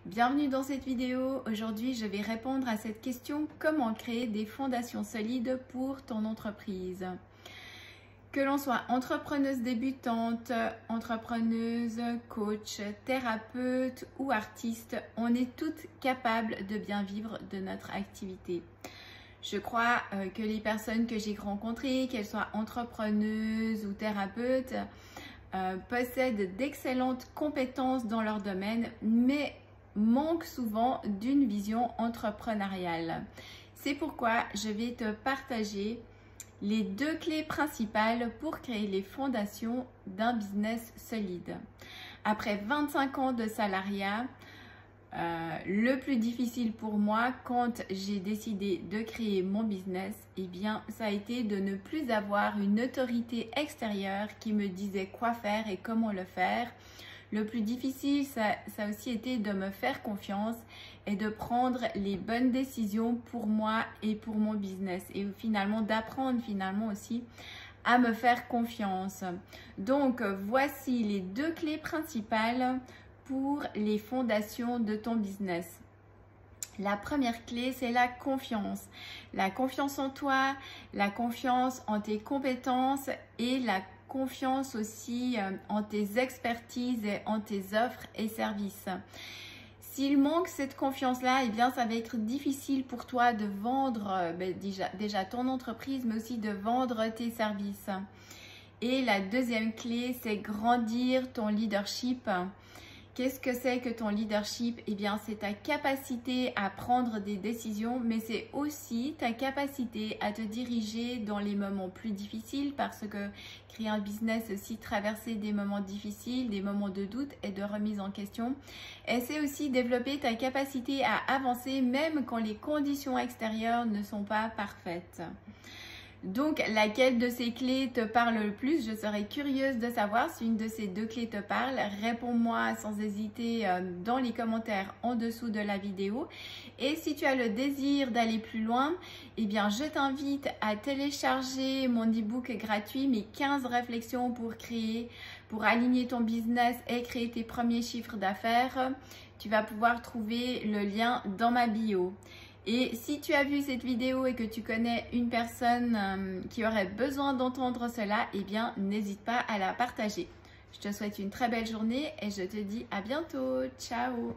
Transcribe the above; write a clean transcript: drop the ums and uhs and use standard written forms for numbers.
Bienvenue dans cette vidéo. Aujourd'hui, je vais répondre à cette question: comment créer des fondations solides pour ton entreprise? Que l'on soit entrepreneuse débutante, entrepreneuse, coach, thérapeute ou artiste, on est toutes capables de bien vivre de notre activité. Je crois que les personnes que j'ai rencontrées, qu'elles soient entrepreneuses ou thérapeutes, possèdent d'excellentes compétences dans leur domaine, mais manquent souvent d'une vision entrepreneuriale. C'est pourquoi je vais te partager les 2 clés principales pour créer les fondations d'un business solide. Après 25 ans de salariat, le plus difficile pour moi quand j'ai décidé de créer mon business, eh bien, ça a été de ne plus avoir une autorité extérieure qui me disait quoi faire et comment le faire. Le plus difficile, ça a aussi été de me faire confiance et de prendre les bonnes décisions pour moi et pour mon business. Et finalement, d'apprendre aussi à me faire confiance. Donc, voici les 2 clés principales pour les fondations de ton business. La première clé, c'est la confiance. La confiance en toi, la confiance en tes compétences et la confiance aussi en tes expertises et en tes offres et services. S'il manque cette confiance-là, eh bien, ça va être difficile pour toi de vendre déjà ton entreprise, mais aussi de vendre tes services. Et la deuxième clé, c'est grandir ton leadership. Qu'est-ce que c'est que ton leadership? Eh bien, c'est ta capacité à prendre des décisions, mais c'est aussi ta capacité à te diriger dans les moments plus difficiles, parce que créer un business, c'est aussi traverser des moments difficiles, des moments de doute et de remise en question. Et c'est aussi développer ta capacité à avancer même quand les conditions extérieures ne sont pas parfaites. Donc, laquelle de ces clés te parle le plus? Je serais curieuse de savoir si une de ces 2 clés te parle. Réponds-moi sans hésiter dans les commentaires en dessous de la vidéo. Et si tu as le désir d'aller plus loin, eh bien, je t'invite à télécharger mon e-book gratuit, mes 15 réflexions pour aligner ton business et créer tes premiers chiffres d'affaires. Tu vas pouvoir trouver le lien dans ma bio. Et si tu as vu cette vidéo et que tu connais une personne qui aurait besoin d'entendre cela, eh bien, n'hésite pas à la partager. Je te souhaite une très belle journée et je te dis à bientôt. Ciao!